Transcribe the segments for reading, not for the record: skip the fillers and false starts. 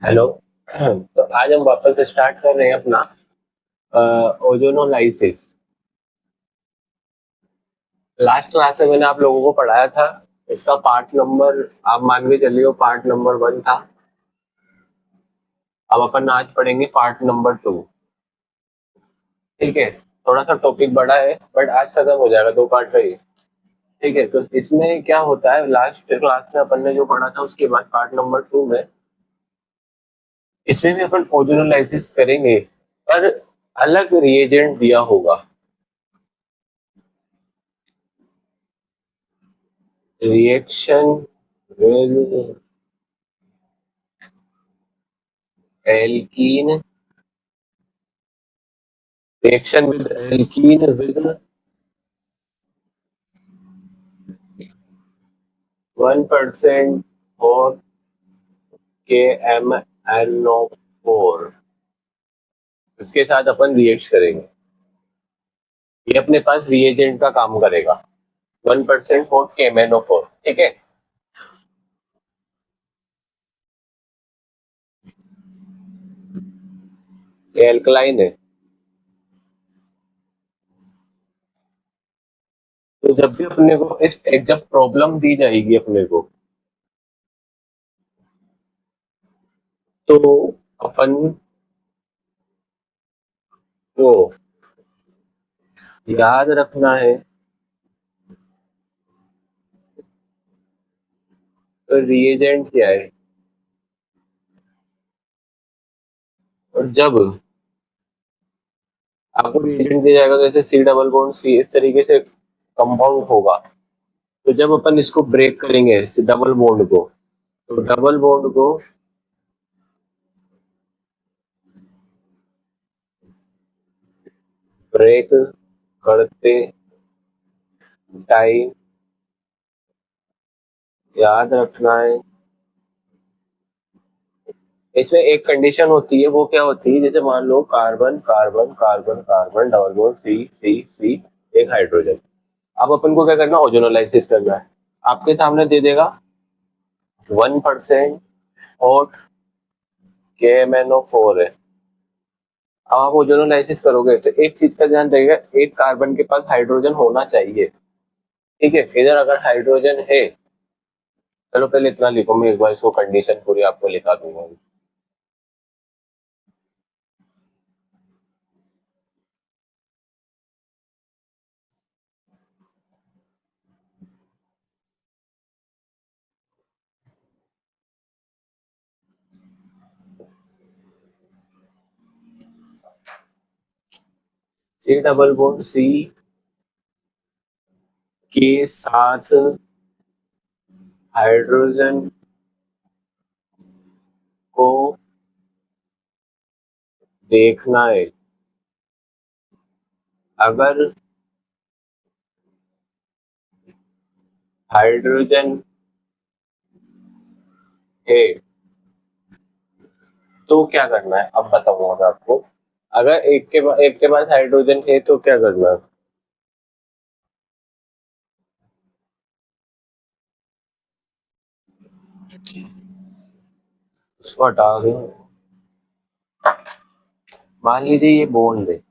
Hello. तो आज हम वापस स्टार्ट कर रहे हैं अपना ओजोनोलाइसिस। लास्ट क्लास में मैंने आप लोगों को पढ़ाया था। इसका पार्ट नंबर आप मान के चलिए पार्ट नंबर 1 था। अब अपन आज पढ़ेंगे पार्ट नंबर 2। ठीक है। थोड़ा सा टॉपिक बड़ा है बट आज खत्म हो जाएगा, 2 पार्ट है ये। ठीक है, तो इसमें क्या होता है, लास्ट क्लास में अपन ने जो पढ़ा था उसके बाद पार्ट नंबर 2 में इसमें भी अपन ओजोनोलाइसिस करेंगे, पर अलग रिएजेंट दिया होगा। Reaction with alkene. Reaction with alkene with 1% और KMnO4, इसके साथ अपन रिएक्ट करेंगे। ये अपने पास रिएजेंट का काम करेगा। 1% और KMnO4। ठीक है। ये एल्कलाइन है। तो जब भी अपने को इस एक जब प्रॉब्लम दी जाएगी अपने को, तो अपन को याद रखना है तो रिएजेंट क्या है। और जब आपको रिएजेंट दिया जाएगा तो जैसे सी डबल बॉन्ड सी इस तरीके से कंपाउंड होगा। तो जब अपन इसको ब्रेक करेंगे डबल बॉन्ड को, तो डबल बॉन्ड को ब्रेक करते टाइम याद रखना है। इसमें एक कंडीशन होती है, वो क्या होती है, जैसे मान लो carbon carbon carbon carbon double bond C C C, एक हाइड्रोजन। अब अपन को क्या करना, ओजोनोलाइसिस करना है। आपके सामने दे देगा 1% और KMnO4 है। अब आप ओजोनोलाइसिस करोगे तो एक चीज का ध्यान रखिएगा, एक कार्बन के पास हाइड्रोजन होना चाहिए। ठीक है, इधर अगर हाइड्रोजन है, चलो पहले इतना लिखो, मैं एक बार इसको कंडीशन पूरी आपको लिखा दूंगा। सी डबल बॉन्ड सी के साथ हाइड्रोजन को देखना है। अगर हाइड्रोजन है तो क्या करना है, अब बताऊंगा मैं आपको। अगर एक के पास हाइड्रोजन है तो क्या करना है। उसको हटा दो। मान लीजिए ये बॉन्ड है,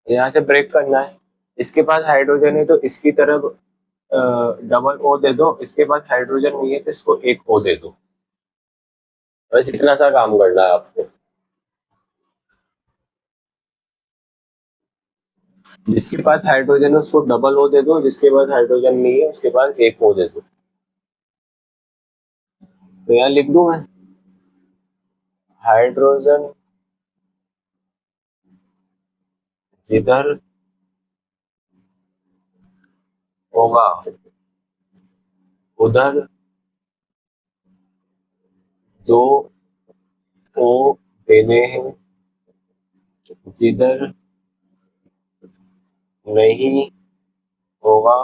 यहाँ से ब्रेक करना है। इसके पास हाइड्रोजन है तो इसकी तरफ डबल ओ दे दो, इसके पास हाइड्रोजन नहीं है तो इसको एक ओ दे दो। बस इतना सा काम करना है आपको। जिसके पास हाइड्रोजन है उसको डबल ओ दे दो, जिसके पास हाइड्रोजन नहीं है उसके पास एक ओ दे दो। तो यहाँ लिख दूं मैं, हाइड्रोजन जिधर होगा उधर दो ओ देने हैं, जिधर नहीं होगा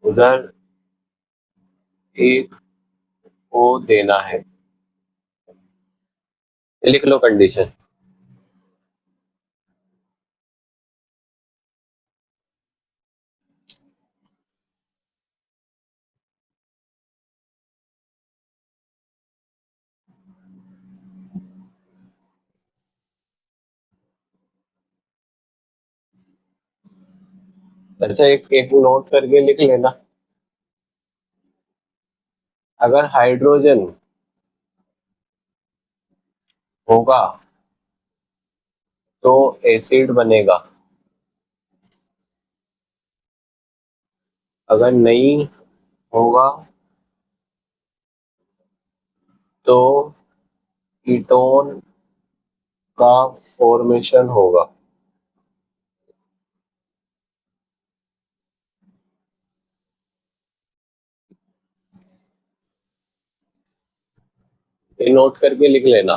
उधर एक ओ देना है। लिख लो कंडीशन। अच्छा, एक एक नोट करके लिख लेना। अगर हाइड्रोजन होगा तो एसिड बनेगा, अगर नहीं होगा तो कीटोन का फॉर्मेशन होगा। ये नोट करके लिख लेना।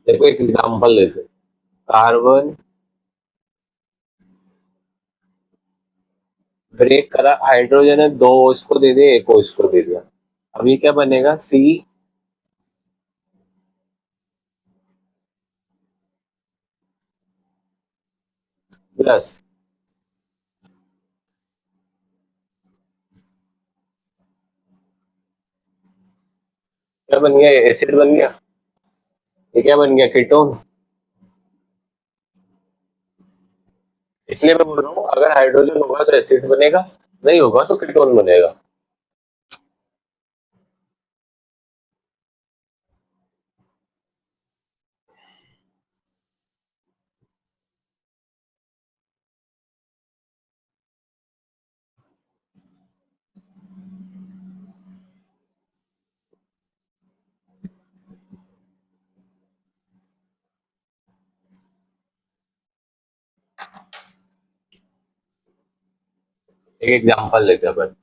देखो एक एग्जांपल लेते हैं। कार्बन ब्रेक करा, हाइड्रोजन है, दो इसको दे दिया, एक इसको दे दिया। अभी क्या बनेगा, सी प्लस, क्या बन गया, एसिड बन गया। ये क्या बन गया, कीटोन। इसलिए मैं बोल रहा हूँ अगर हाइड्रोजन होगा तो एसिड बनेगा, नहीं होगा तो कीटोन बनेगा। एक एग्जांपल लेते हैं अपन।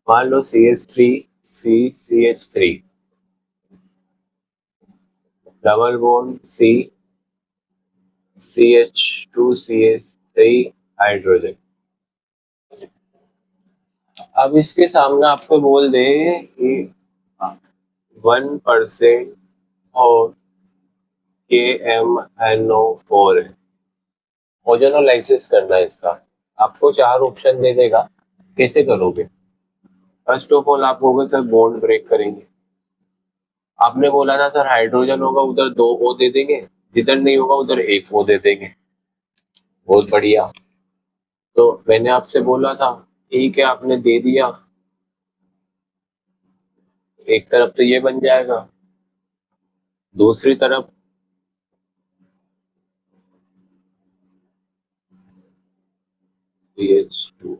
मान लो CH3 CCH3 double bond CH2CH3 hydrogen. अब इसके सामने आपको बोल दे कि 1% और KMnO4 है, ओजोनोलाइसिस करना है इसका। आपको चार ऑप्शन दे देगा, कैसे करोगे। फर्स्ट ऑफ ऑल आप कहोगे सर बॉन्ड ब्रेक करेंगे। आपने बोला ना सर हाइड्रोजन होगा उधर दो ओ दे देंगे, जिधर नहीं होगा उधर एक ओ दे देंगे। बहुत बढ़िया। तो मैंने आपसे बोला था, ठीक है आपने दे दिया, एक तरफ तो ये बन जाएगा, दूसरी तरफ CH2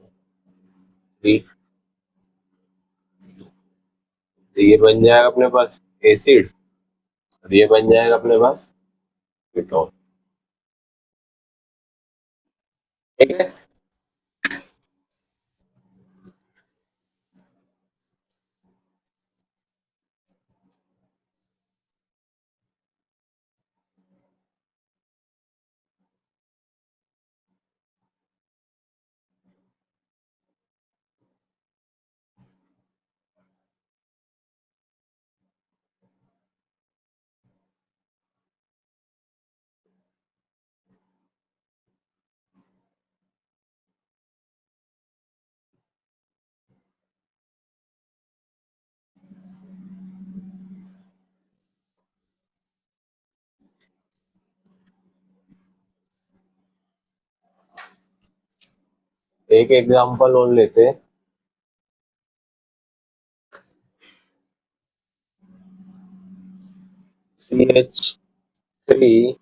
ये बन जाएगा अपने पास एसिड, और ये बन जाएगा अपने पास कीटोन। ठीक है। एक एग्जांपल और लेते हैं। CH3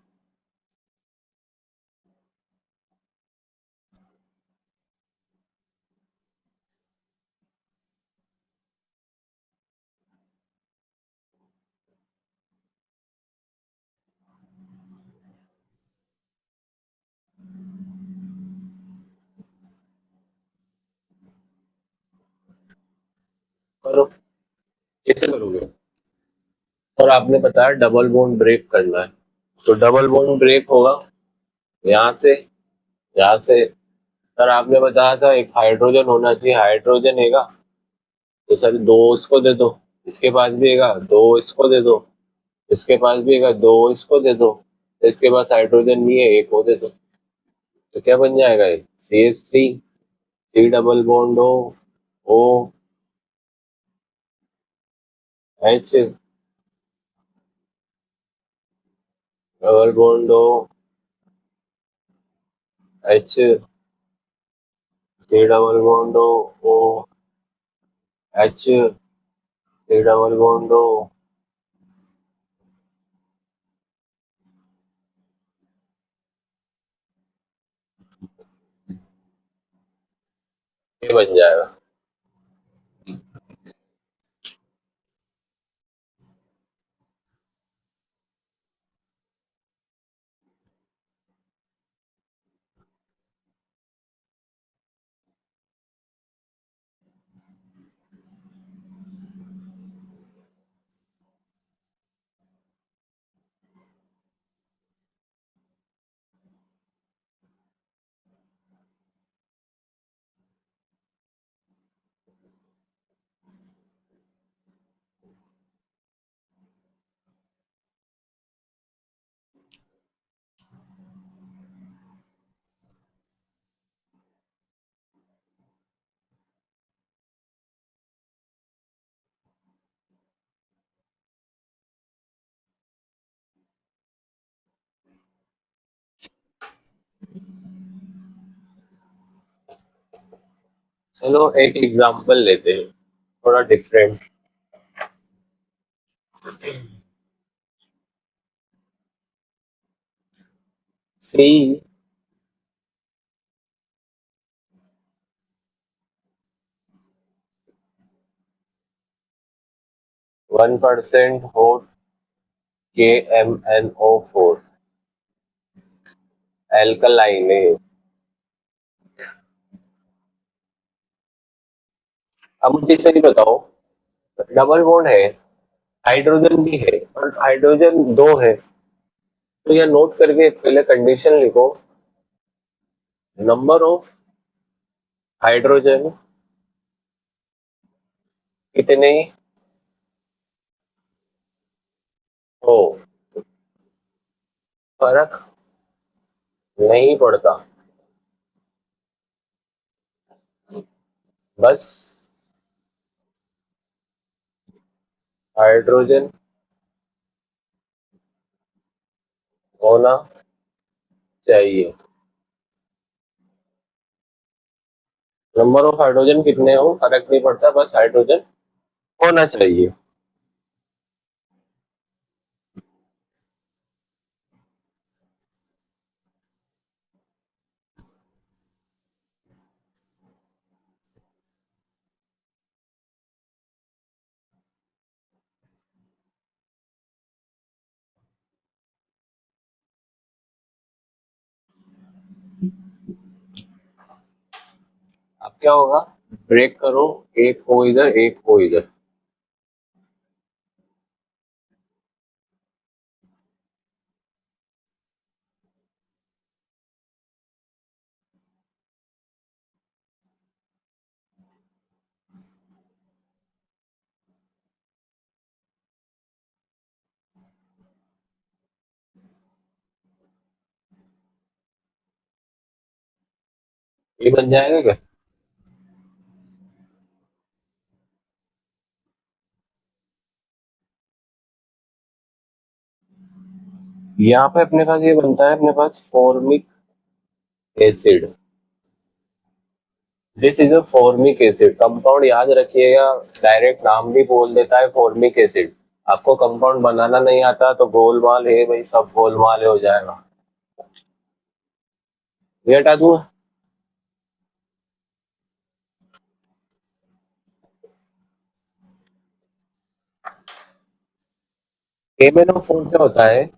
करो, कैसे करोगे। और आपने बताया डबल बॉन्ड ब्रेक करना है, तो डबल बॉन्ड ब्रेक होगा यहाँ से, यहाँ से। सर आपने बताया था एक हाइड्रोजन होना चाहिए, हाइड्रोजन हैगा तो सर दो इसको दे दो, इसके पास भी हैगा दो इसको दे दो, इसके पास भी हैगा दो इसको दे दो, तो इसके पास हाइड्रोजन नहीं है एक वो दे दो। तो क्या बन जाएगा ये CH3 C double bond O, H double bond O H C double bond O H C double bond O ये बन जाएगा। चलो एक एग्जांपल लेते हैं थोड़ा डिफरेंट। सी 1% हो KMnO4 एल्कलाइन है। अब मुझे इसमें नहीं बताओ, डबल बॉन्ड है, हाइड्रोजन भी है और हाइड्रोजन दो है, तो यह नोट करके पहले कंडीशन लिखो, नंबर ऑफ हाइड्रोजन कितने हो, फर्क नहीं पड़ता, बस हाइड्रोजन होना चाहिए। नंबर ऑफ हाइड्रोजन कितने हो फर्क नहीं पड़ता, बस हाइड्रोजन होना चाहिए। अब क्या होगा, ब्रेक करो, एक हो इधर एक हो इधर, ये बन जाएगा क्या। यहाँ पे अपने पास ये बनता है, अपने पास formic acid, this is a formic acid compound, याद रखिएगा, डायरेक्ट नाम भी बोल देता है फॉर्मिक एसिड। आपको कंपाउंड बनाना नहीं आता तो गोलमाल है भाई, सब गोलमाल हो जाएगा। ये हटा दूं, KMnO4 क्या होता है,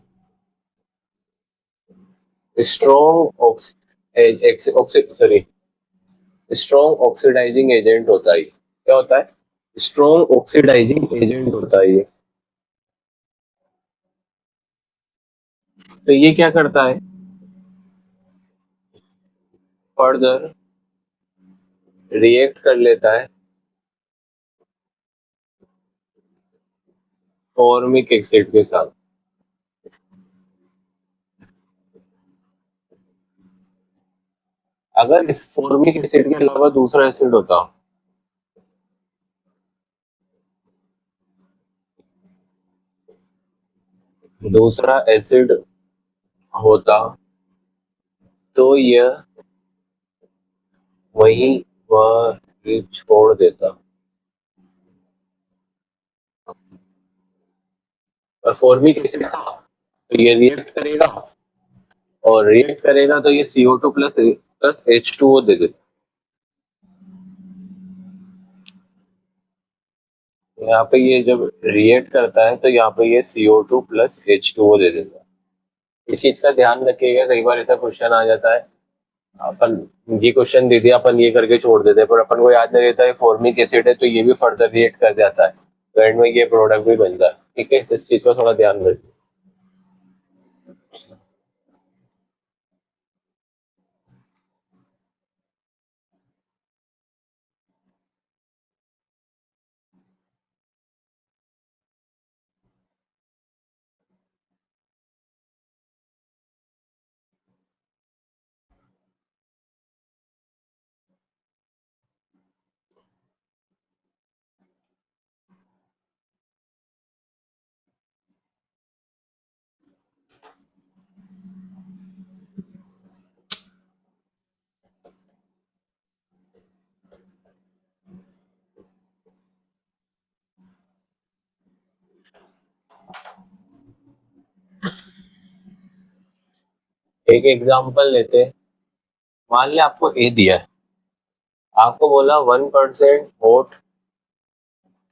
strong sorry strong oxidizing agent होता है। क्या होता है, स्ट्रॉन्ग ऑक्सीडाइजिंग एजेंट होता है ये। तो ये क्या करता है, फर्दर रिएक्ट कर लेता है फॉर्मिक एसिड के साथ। अगर इस फॉर्मिक एसिड के अलावा दूसरा एसिड होता दूसरा एसिड होता तो यह वहीं वह ही छोड़ देता। और फॉर्मिक एसिड था तो ये रिएक्ट करेगा, और रिएक्ट करेगा तो ये CO2 प्लस प्लस H2O दे देगा। यहाँ पे ये जब रिएक्ट करता है तो यहाँ पे ये CO2 प्लस H2O दे देगा। इस चीज का ध्यान रखिएगा, कई बार ऐसा क्वेश्चन आ जाता है, अपन ये क्वेश्चन दे दिया, अपन ये करके छोड़ देते हैं, पर अपन को याद नहीं रहता है फॉर्मिक एसिड है तो ये भी फर्दर रिएक्ट कर जाता है, तो एंड में ये प्रोडक्ट भी बनता है। ठीक है, इस चीज का थोड़ा ध्यान रखिए। एक एग्जांपल लेते हैं। मान लिया आपको ए दिया है, आपको बोला 1% हॉट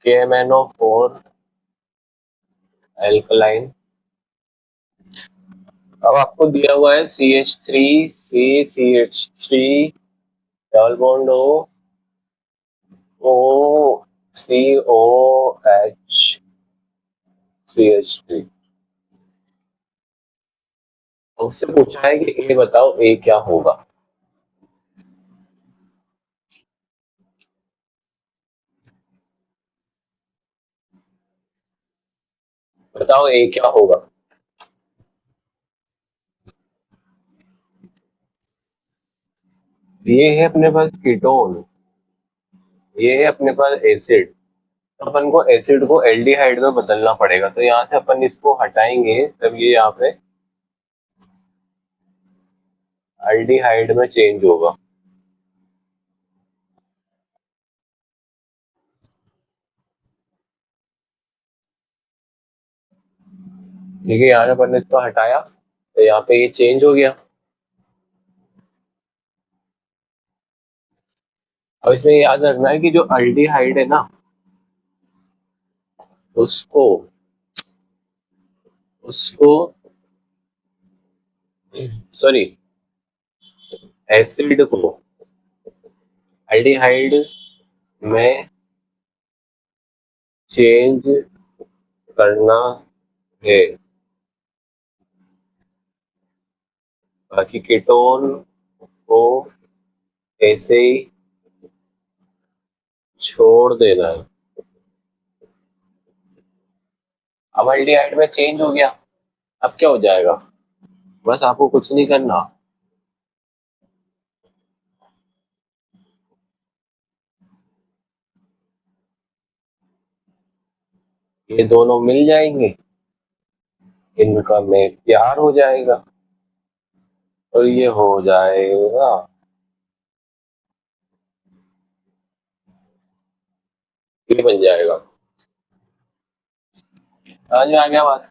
KMnO4 एल्कलाइन। अब आपको दिया हुआ है CH3 डबल बॉन्ड OCOH3। उससे पूछा है कि ए बताओ, ए क्या होगा। बताओ ए क्या होगा। ये है अपने पास कीटोन, ये है अपने पास एसिड। अपन को एसिड को एल्डिहाइड में बदलना पड़ेगा, तो यहाँ से अपन इसको हटाएंगे तब ये यहाँ पे एल्डिहाइड में चेंज होगा। ठीक है, यहाँ से अपन ने इसको हटाया तो यहाँ पे ये चेंज हो गया। अब इसमें याद रखना है कि जो एल्डिहाइड है ना, उसको उसको सॉरी, एसिड को एल्डिहाइड में चेंज करना है। बाकी कीटोन को ऐसे ही छोड़ देना है। अब एल्डिहाइड में चेंज हो गया, अब क्या हो जाएगा, बस आपको कुछ नहीं करना, ये दोनों मिल जाएंगे, इनका में प्यार हो जाएगा और ये हो जाएगा, ये बन जाएगा। समझ में आ गया बात।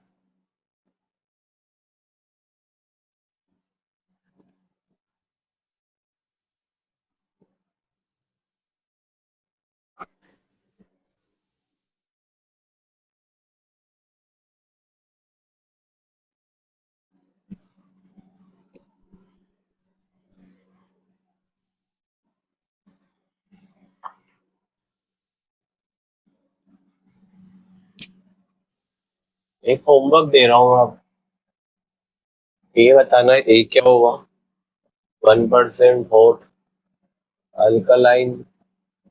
एक होमवर्क दे रहा हूँ, आप ये बताना है ए क्या होगा। 1% hot alkaline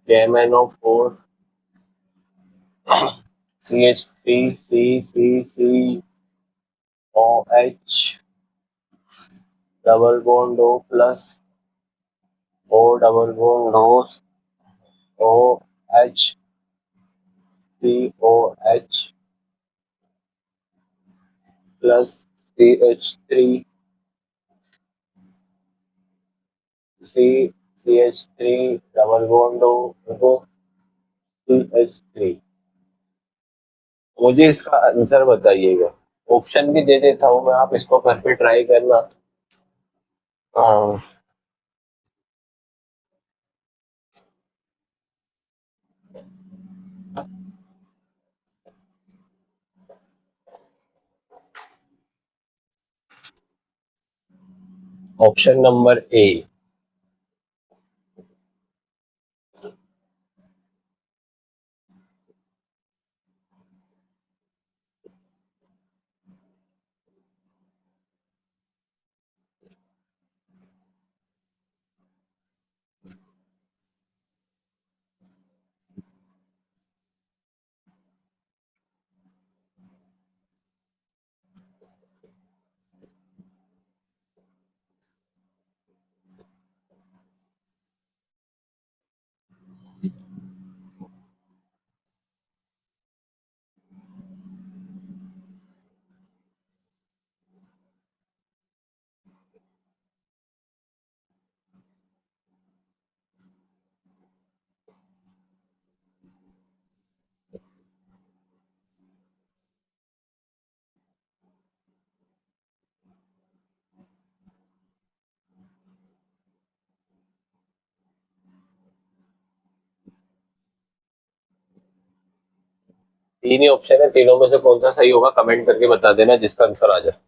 KMnO4 CH3CCCOH double bond O plus O double bond OH COH plus CH3 CH3 double bond हो CH3। मुझे इसका आंसर बताइएगा। ऑप्शन भी दे देता हूँ मैं, आप इसको घर पे ट्राई करना। Option number A. तीन ही ऑप्शन है, तीनों में से कौन सा सही होगा कमेंट करके बता देना जिसका आंसर आ जाए।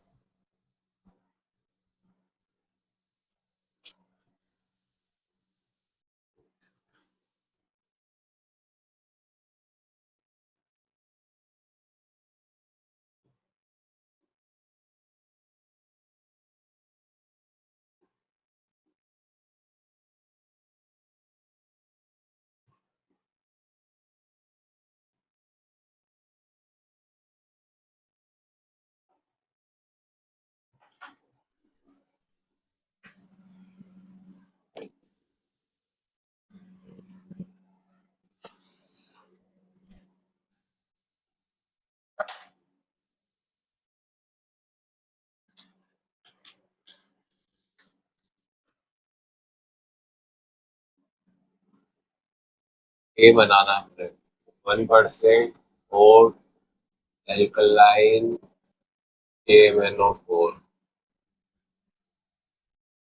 ए बनाना है 1% और एल्कलाइन KMnO4।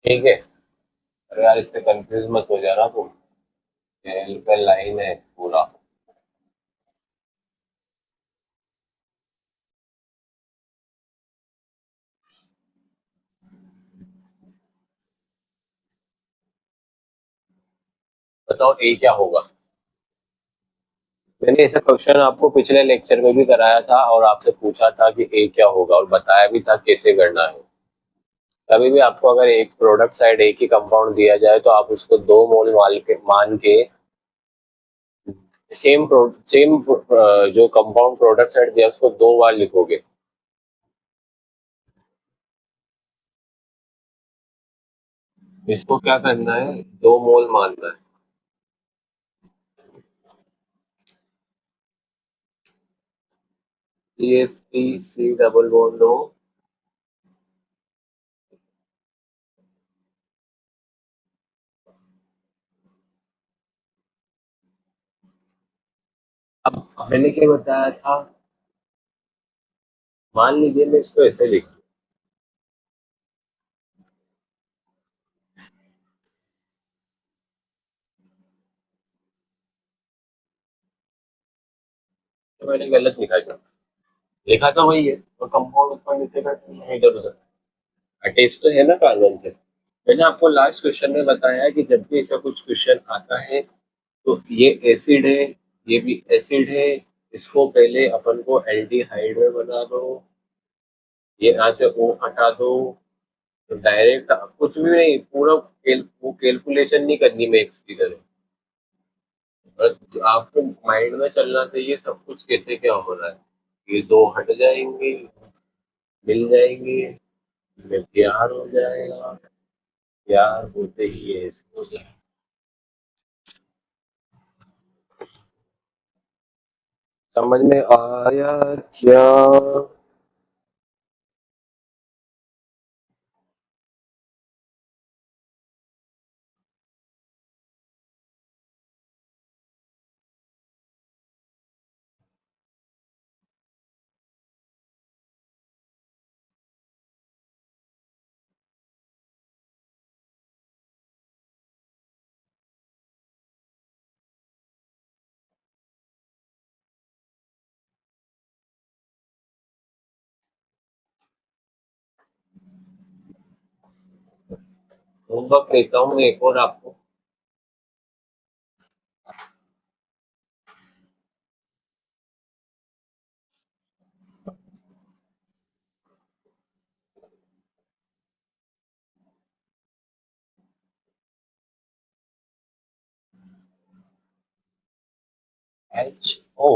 ठीक है। अरे यार इससे कंफ्यूज मत हो जाना तुम, एल्कलाइन है पूरा। बताओ ए क्या होगा। मैंने ऐसा क्वेश्चन आपको पिछले लेक्चर में भी कराया था और आपसे पूछा था कि ए क्या होगा और बताया भी था कैसे करना है। कभी भी आपको अगर एक प्रोडक्ट साइड एक ही कंपाउंड दिया जाए तो आप उसको 2 मोल मान के सेम जो कंपाउंड प्रोडक्ट साइड दिया उसको 2 बार लिखोगे। इसको क्या करना है, 2 मोल मानना है। CH3 C डबल बॉन्ड हो। अब मैंने क्या बताया था, मान लीजिए मैं इसको ऐसे लिख, तो मैंने गलत लिखा था। लिखा तो वही है और कंपाउंड ऊपर नीचे का इधर उधर अटैच तो है ना कार्बन से। मैंने आपको लास्ट क्वेश्चन में बताया कि जब भी ऐसा कुछ क्वेश्चन आता है तो ये एसिड है, ये भी एसिड है, इसको पहले अपन को एल्डिहाइड में बना दो, ये यहाँ से ओ हटा दो। तो डायरेक्ट कुछ भी नहीं, पूरा वो कैलकुलेशन नहीं करनी मैथ्स की तरह। और आपको माइंड में चलना चाहिए सब कुछ कैसे क्या हो रहा है। ये दो हट जाएंगे, मिल जाएंगे, में प्यार हो जाएगा, प्यार होते ही ऐसे हो जाएगा। समझ में आया क्या। होमवर्क देता हूँ मैं एक और आपको। HO।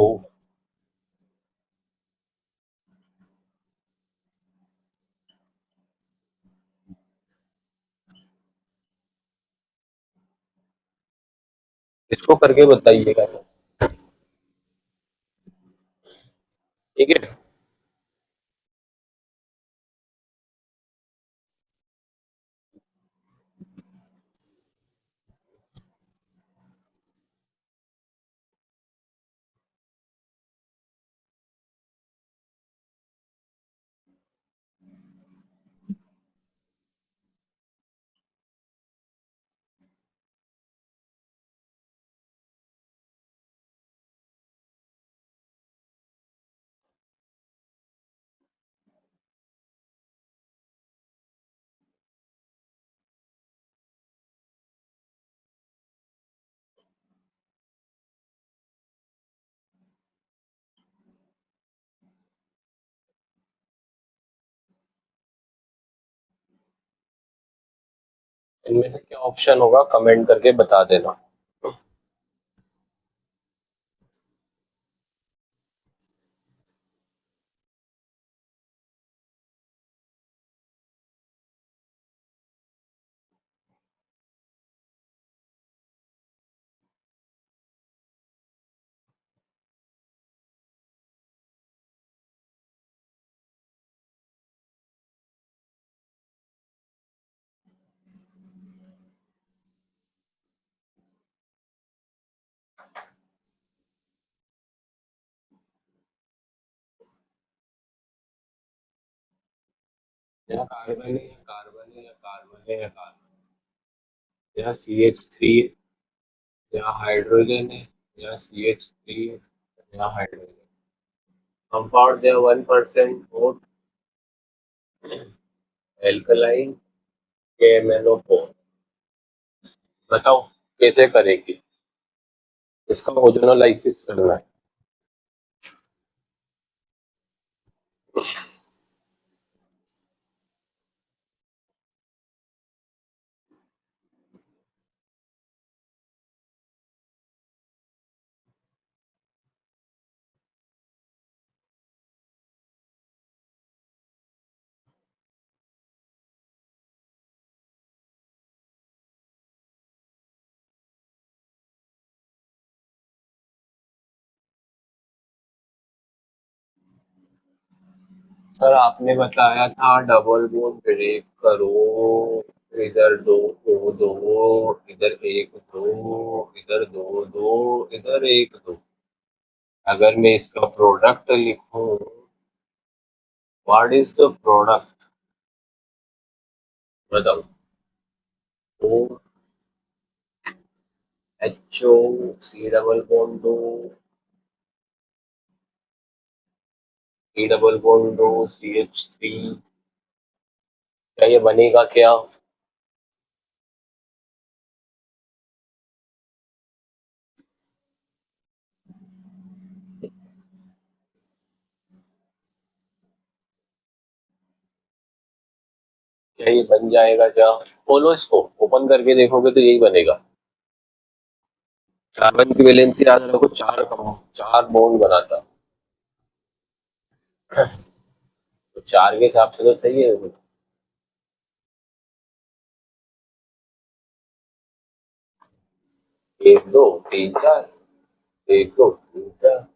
इसको करके बताइएगा, ठीक है। इनमें से क्या ऑप्शन होगा कमेंट करके बता देना। यहाँ कार्बन है या कार्बन है या कार्बन है या कार्बन, यहाँ CH3, यहाँ हाइड्रोजन है, यहाँ CH3, यहाँ हाइड्रोजन। कंपाउंड दे 1% और एल्कलाइन KMnO4। बताओ कैसे करेगी, इसका ओजोनोलाइसिस करना है। सर आपने बताया था डबल बोन ब्रेक करो, इधर दो दो दो, इधर एक दो, इधर दो दो, इधर एक दो। अगर मैं इसका प्रोडक्ट लिखूं, व्हाट इज द प्रोडक्ट, बताओ। ओ HO, C डबल बॉन्ड दो, C डबल बॉन्ड दो, CH3। क्या ये बनेगा क्या? क्या ये बन जाएगा क्या? खोलो इसको, ओपन करके देखोगे तो यही बनेगा। कार्बन की वैलेंसी याद रखो, चार बॉन्ड बनाता। तो चार के हिसाब से तो सही है। एक दो तीन चार, एक दो तीन चार।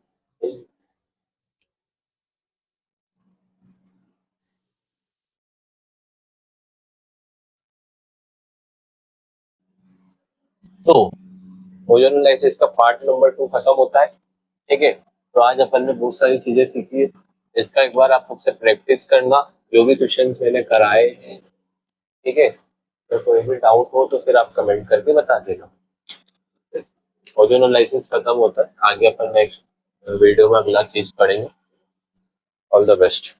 तो ओजोनोलाइसिस का पार्ट नंबर 2 खत्म होता है, ठीक है। तो आज अपन ने बहुत सारी चीजें सीखी है। इसका एक बार आप मुझसे प्रैक्टिस करना, जो भी क्वेश्चंस मैंने कराए हैं, ठीक है। तो कोई भी डाउट हो तो फिर आप कमेंट करके बता देना। ओजोनोलाइसिस खत्म होता है, आगे अपन नेक्स्ट वीडियो में अगला चीज पढ़ेंगे। All the best.